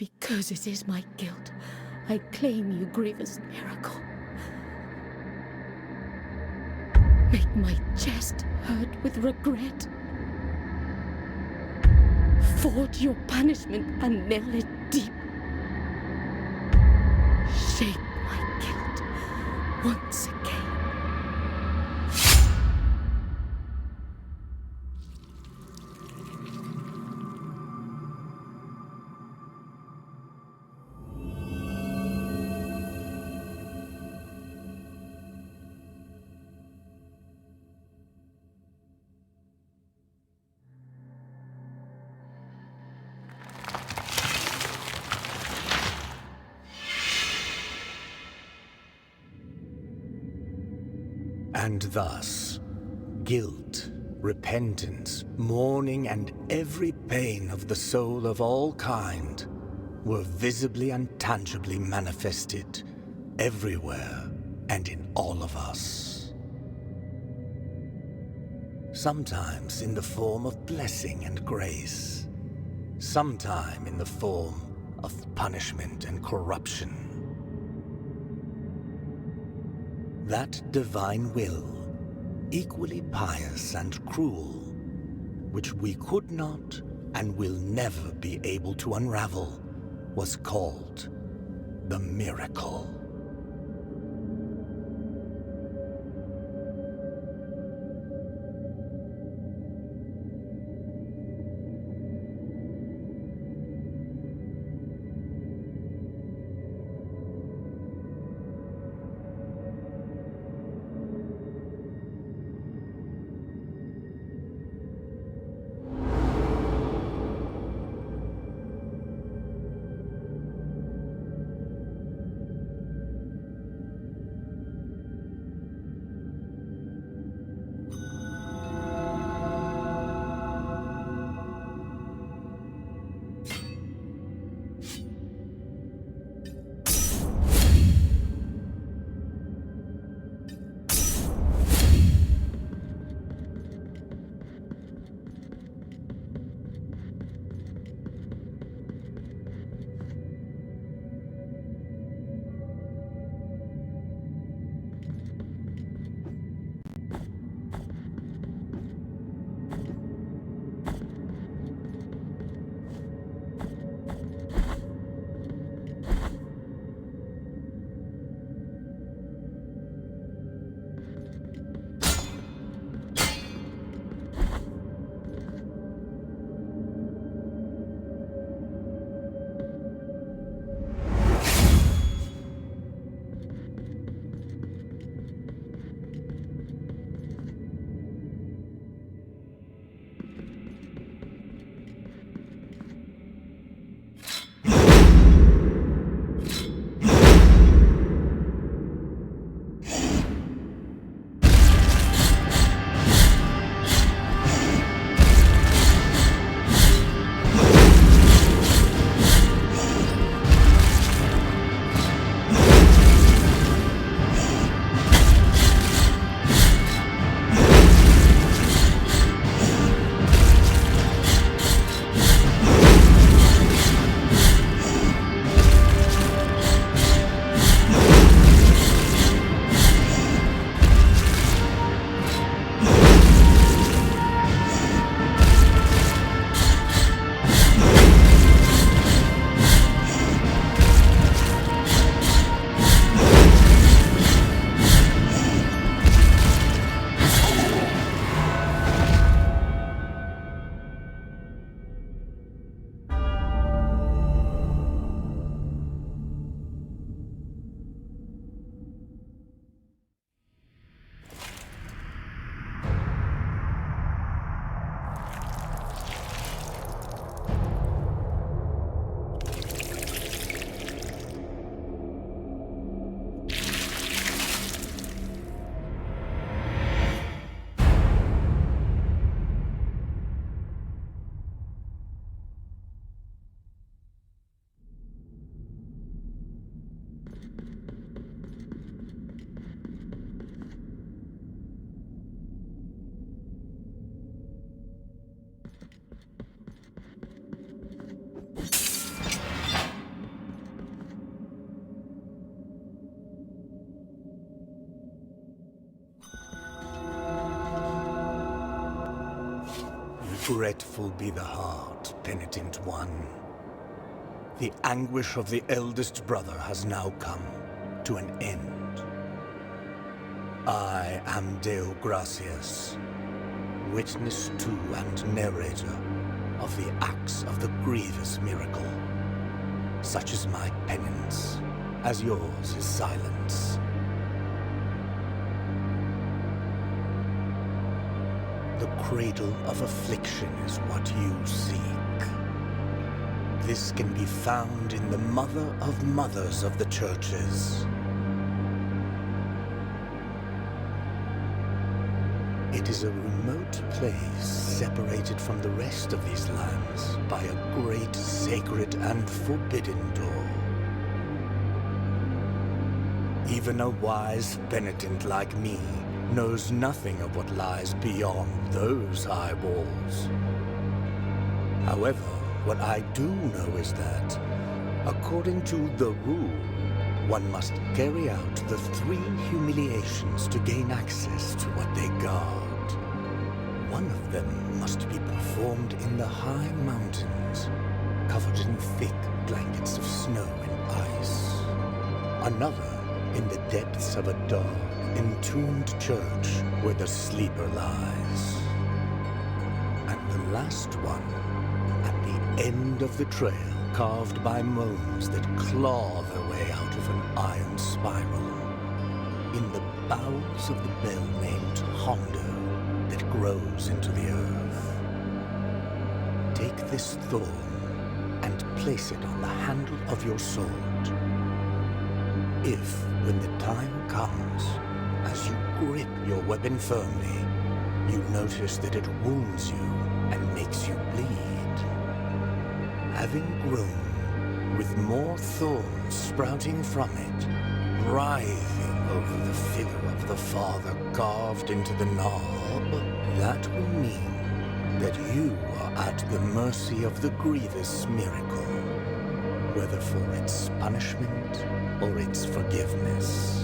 Because it is my guilt, I claim you, grievous miracle. Make my chest hurt with regret. Forge your punishment and nail it deep. Shape my guilt once again. And thus, guilt, repentance, mourning, and every pain of the soul of all kind were visibly and tangibly manifested everywhere and in all of us. Sometimes in the form of blessing and grace, sometime in the form of punishment and corruption. That divine will, equally pious and cruel, which we could not and will never be able to unravel, was called the miracle. Regretful be the heart, Penitent One. The anguish of the eldest brother has now come to an end. I am Deo Gracias, witness to and narrator of the acts of the grievous miracle. Such is my penance, as yours is silence. The cradle of affliction is what you seek. This can be found in the Mother of Mothers of the Churches. It is a remote place separated from the rest of these lands by a great sacred and forbidden door. Even a wise penitent like me knows nothing of what lies beyond those high walls. However, what I do know is that, according to the rule, one must carry out the 3 humiliations to gain access to what they guard. One of them must be performed in the high mountains, covered in thick blankets of snow and ice. Another in the depths of a dark, entombed church where the sleeper lies. And the last one at the end of the trail, carved by moans that claw their way out of an iron spiral, in the bowels of the bell named Hondo that grows into the earth. Take this thorn and place it on the handle of your sword. If, when the time comes, as you grip your weapon firmly, you notice that it wounds you and makes you bleed, having grown with more thorns sprouting from it, writhing over the figure of the Father carved into the knob, that will mean that you are at the mercy of the grievous miracle, whether for its punishment or its forgiveness.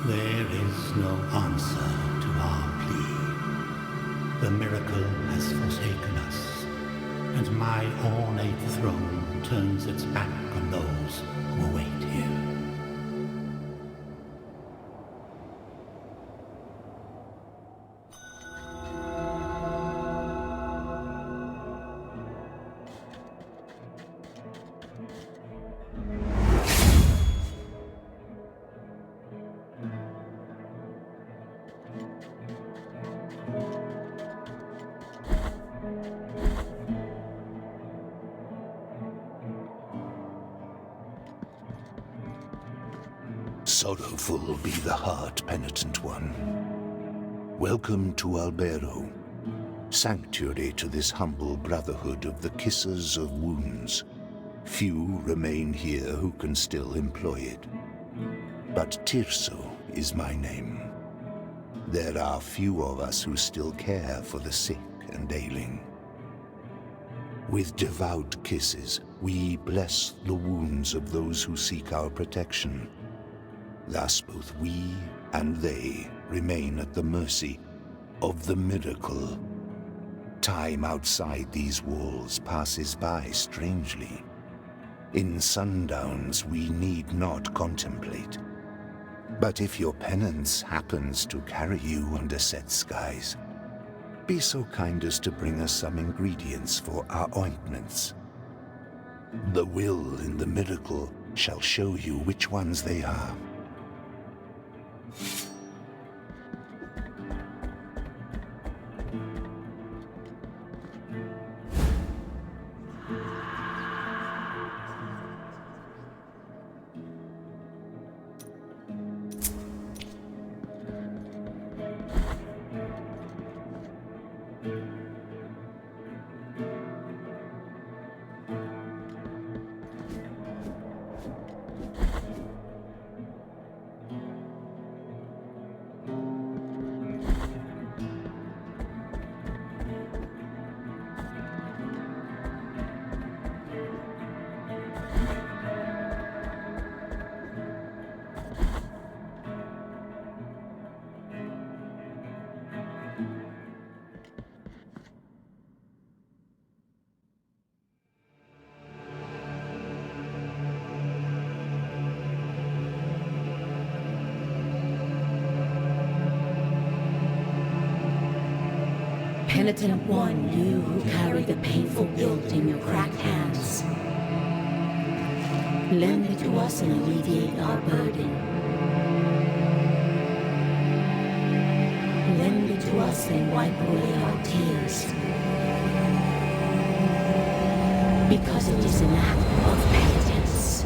There is no answer to our plea. The miracle has forsaken us, and my ornate throne turns its back on those who await here. Sorrowful be the heart, Penitent One. Welcome to Albero, sanctuary to this humble brotherhood of the Kissers of Wounds. Few remain here who can still employ it. But Tirso is my name. There are few of us who still care for the sick and ailing. With devout kisses, we bless the wounds of those who seek our protection. Thus both we and they remain at the mercy of the miracle. Time outside these walls passes by strangely. In sundowns we need not contemplate. But if your penance happens to carry you under set skies, be so kind as to bring us some ingredients for our ointments. The will in the miracle shall show you which ones they are. Penitent One, you who carry the painful guilt in your cracked hands, lend it to us and alleviate our burden. Lend it to us and wipe away our tears. Because it is an act of penitence.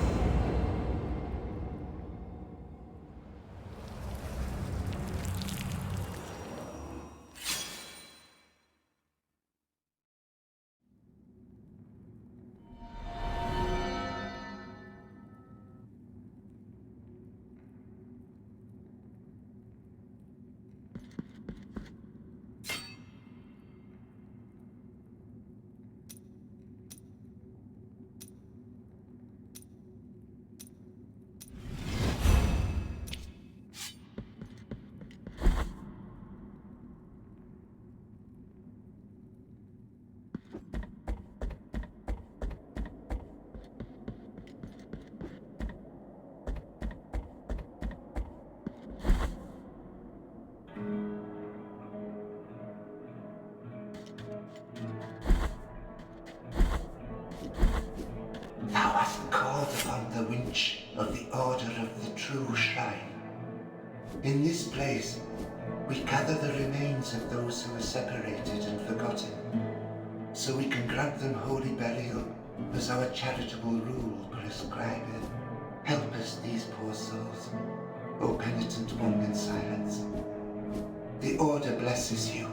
Thou hast called upon the winch of the Order of the True Shrine. In this place, we gather the remains of those who were separated and forgotten, so we can grant them holy burial as our charitable rule prescribeth. Help us, these poor souls, O Penitent One in silence. The Order blesses you.